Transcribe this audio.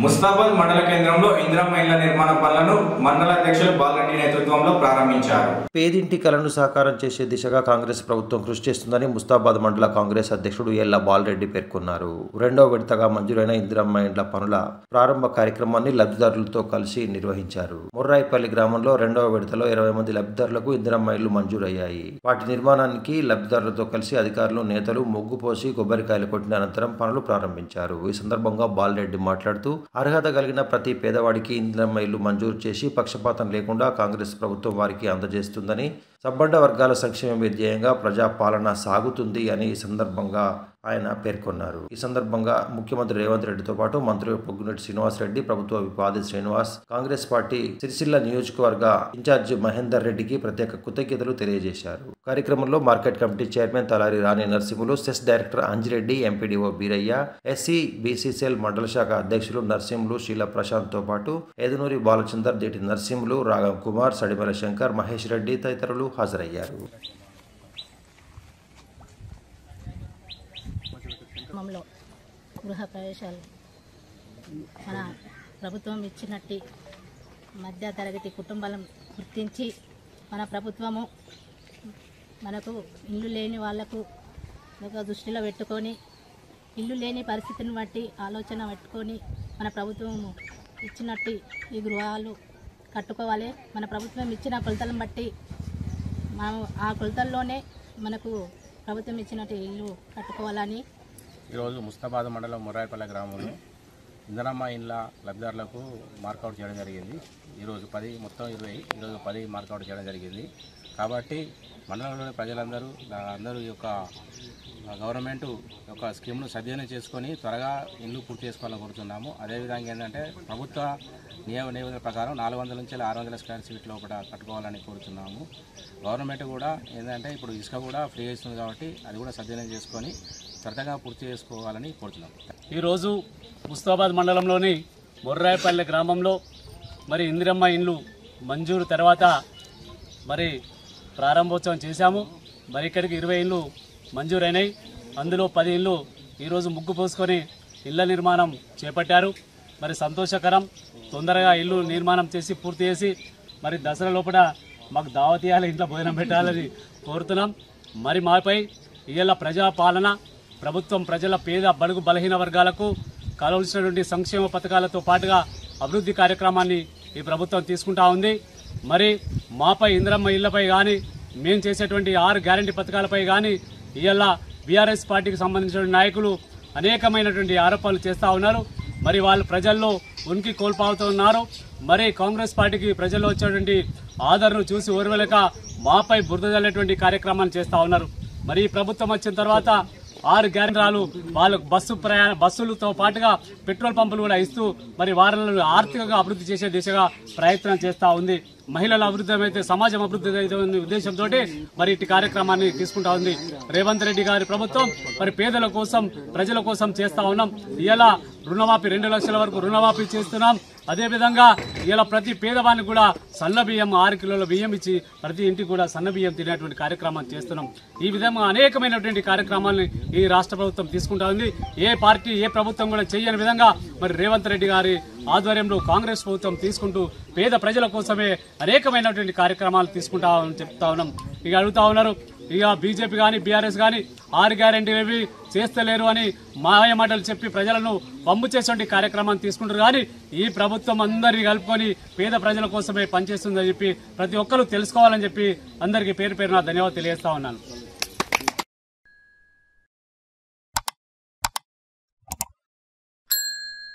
ముస్తాబాద్ మండల కేంద్రంలో ఇందిరమ్మ ఇళ్ల నిర్మాణ పనులను మండల అధ్యక్షులు బాలరెడ్డి నేతృత్వంలో ప్రారంభించారు. పేదింటి కలను సాకారం చేసే దిశగా కాంగ్రెస్ ప్రభుత్వం కృషి చేస్తుందని ముస్తాబాద్ మండల కాంగ్రెస్ అధ్యక్షుడు ఎల్ల బాలరెడ్డి పేర్కొన్నారు. రెండవ విడతగా మంజూరైన ఇందిరమ్మ ఇండ్ల పనుల ప్రారంభ కార్యక్రమాన్ని లబ్ధిదారులతో కలిసి నిర్వహించారు. ముర్రాయిపల్లి గ్రామంలో రెండవ విడతలో 20 మంది లబ్ధిదారులకు ఇందిరమ్మ ఇళ్లు మంజూరయ్యాయి. వాటి నిర్మాణానికి లబ్ధిదారులతో కలిసి అధికారులు, నేతలు ముగ్గు పోసి కొబ్బరికాయలు కొట్టిన అనంతరం పనులు ప్రారంభించారు. ఈ సందర్భంగా బాలరెడ్డి మాట్లాడుతూ అర్హత కలిగిన ప్రతి పేదవాడికి ఇందిరమ్మ ఇల్లు మంజూరు చేసి పక్షపాతం లేకుండా కాంగ్రెస్ ప్రభుత్వం వారికి అందజేస్తుందని, సబ్బండ వర్గాల సంక్షేమమే ధ్యేయంగా ప్రజాపాలన సాగుతుంది అని ఈ సందర్భంగా ఆయన పేర్కొన్నారు. ఈ సందర్భంగా ముఖ్యమంత్రి రేవంత్ రెడ్డితో పాటు మంత్రులు పొంగులేటి శ్రీనివాసరెడ్డి, ప్రభుత్వ విప్ ఆది శ్రీనివాస్, కాంగ్రెస్ పార్టీ సిరిసిల్ల నియోజకవర్గ ఇన్ఛార్జి మహేందర్ రెడ్డికి ప్రత్యేక కృతజ్ఞతలు తెలియజేశారు. కార్యక్రమంలో market committee chairman Talari Rani Narasimhulu, CESS director Anjireddy, MPDO Beeraiah, SC BCCL మండల శాఖ అధ్యక్షులు నరసింహులు, శీల ప్రశాంత్ తో పాటు ఏదునూరి బాలచందర్, దేటి నరసింహులు, రాగం కుమార్, సడిమల శంకర్, మహేష్ రెడ్డి తదితరులు హాజరయ్యారు. గృహ ప్రవేశాలు మన ప్రభుత్వం ఇచ్చినట్టు మధ్య తరగతి కుటుంబాలను గుర్తించి మన ప్రభుత్వము మనకు ఇల్లు లేని వాళ్లకు దృష్టిలో పెట్టుకొని, ఇల్లు లేని పరిస్థితిని బట్టి ఆలోచన పెట్టుకొని మన ప్రభుత్వము ఇచ్చినట్టు ఈ గృహాలు కట్టుకోవాలి. మన ప్రభుత్వం ఇచ్చిన కొలతలను బట్టి మనం ఆ కొలతల్లోనే మనకు ప్రభుత్వం ఇచ్చినట్టు ఇల్లు కట్టుకోవాలని ఈరోజు ముస్తాబాద్ మండలం ముర్రాయిపల్లి గ్రామంలో ఇందిరమ్మ ఇండ్ల లబ్ధిదారులకు మార్కౌట్ చేయడం జరిగింది. ఈరోజు 10 మొత్తం 20, ఈరోజు 10 మార్కౌట్ చేయడం జరిగింది. కాబట్టి మండలంలోని ప్రజలందరూ ఈ యొక్క గవర్నమెంట్ యొక్క స్కీమ్ను సద్వినియోగం చేసుకొని త్వరగా ఇల్లు పూర్తి చేసుకోవాలని కోరుతున్నాము. అదేవిధంగా ఏంటంటే ప్రభుత్వ నిబంధనల ప్రకారం 400 నుంచి 600 స్క్వేర్ ఫీట్ లోపల కట్టుకోవాలని కోరుతున్నాము. గవర్నమెంట్ కూడా ఏంటంటే ఇప్పుడు ఇసుక కూడా ఫ్రీ ఇస్తుంది కాబట్టి అది కూడా సద్వినియోగం చేసుకొని త్వరగా పూర్తి చేసుకోవాలని కోరుతున్నాం. ఈరోజు ముస్తాబాద్ మండలంలోని ముర్రాయిపల్లి గ్రామంలో మరి ఇందిరమ్మ ఇండ్లు మంజూరు తర్వాత మరి ప్రారంభోత్సవం చేశాము. మరి ఇక్కడికి 20 ఇండ్లు మంజూరైనాయి. అందులో 10 ఇండ్లు ఈరోజు ముగ్గు పోసుకొని ఇళ్ల నిర్మాణం చేపట్టారు. మరి సంతోషకరం. తొందరగా ఇల్లు నిర్మాణం చేసి పూర్తి చేసి మరి దసరా లోపల మాకు దావతీయాలి, ఇంట్లో భోజనం పెట్టాలని కోరుతున్నాం. మరి మాపై ఇవాళ ప్రజాపాలన ప్రభుత్వం ప్రజల పేద బడుగు బలహీన వర్గాలకు కావలసినటువంటి సంక్షేమ పథకాలతో పాటుగా అభివృద్ధి కార్యక్రమాన్ని ఈ ప్రభుత్వం తీసుకుంటా ఉంది. మరి మాపై ఇందిరమ్మ ఇళ్లపై కానీ మేము చేసేటువంటి 6 గ్యారంటీ పథకాలపై కానీ ఇవాళ బీఆర్ఎస్ పార్టీకి సంబంధించిన నాయకులు అనేకమైనటువంటి ఆరోపణలు చేస్తూ ఉన్నారు. మరి వాళ్ళు ప్రజల్లో ఉనికి కోల్పోతూ ఉన్నారు. మరి కాంగ్రెస్ పార్టీకి ప్రజల్లో వచ్చేటువంటి ఆదరణను చూసి ఓర్వలేక మాపై బురద జల్లేటువంటి కార్యక్రమాన్ని చేస్తూ ఉన్నారు. మరి ఈ ప్రభుత్వం వచ్చిన తర్వాత 6 గ్యారెంటీలు వాళ్ళకు బస్సులతో పాటుగా పెట్రోల్ పంపులు కూడా ఇస్తూ మరి వారిని ఆర్థికంగా అభివృద్ధి చేసే దిశగా ప్రయత్నం చేస్తూ ఉంది. మహిళల అభివృద్ధి అయితే సమాజం అభివృద్ధి అయితే ఉద్దేశంతో మరి ఇటు కార్యక్రమాన్ని తీసుకుంటా ఉంది రేవంత్ రెడ్డి గారి ప్రభుత్వం. మరి పేదల కోసం ప్రజల కోసం చేస్తా ఉన్నాం. ఇలా రుణమాఫీ 2 లక్షల వరకు రుణమాఫీ చేస్తున్నాం. అదేవిధంగా ఇలా ప్రతి పేదవానికి కూడా సన్న బియ్యం 6 కిలోల బియ్యం ఇచ్చి ప్రతి ఇంటికి కూడా సన్న బియ్యం తినేటువంటి కార్యక్రమాన్ని చేస్తున్నాం. ఈ విధంగా అనేకమైనటువంటి కార్యక్రమాలను ఈ రాష్ట్ర ప్రభుత్వం తీసుకుంటా ఉంది. ఏ పార్టీ ఏ ప్రభుత్వం కూడా చేయని విధంగా మరి రేవంత్ రెడ్డి గారి ఆధ్వర్యంలో కాంగ్రెస్ ప్రభుత్వం తీసుకుంటూ పేద ప్రజల కోసమే అనేకమైనటువంటి కార్యక్రమాలు తీసుకుంటామని చెప్తా ఉన్నాం. ఇక అడుగుతా ఉన్నారు, ఇక బీజేపీ కానీ బీఆర్ఎస్ కానీ 6 గ్యారెంటీలు చేస్తలేరు అని మాయ మాటలు చెప్పి ప్రజలను పంపు చేసేటువంటి కార్యక్రమాన్ని తీసుకుంటారు. కానీ ఈ ప్రభుత్వం అందరినీ కలుపుకొని పేద ప్రజల కోసమే పనిచేస్తుందని చెప్పి ప్రతి ఒక్కరూ తెలుసుకోవాలని చెప్పి అందరికీ పేరు పేరున ధన్యవాదాలు తెలియజేస్తా ఉన్నాను.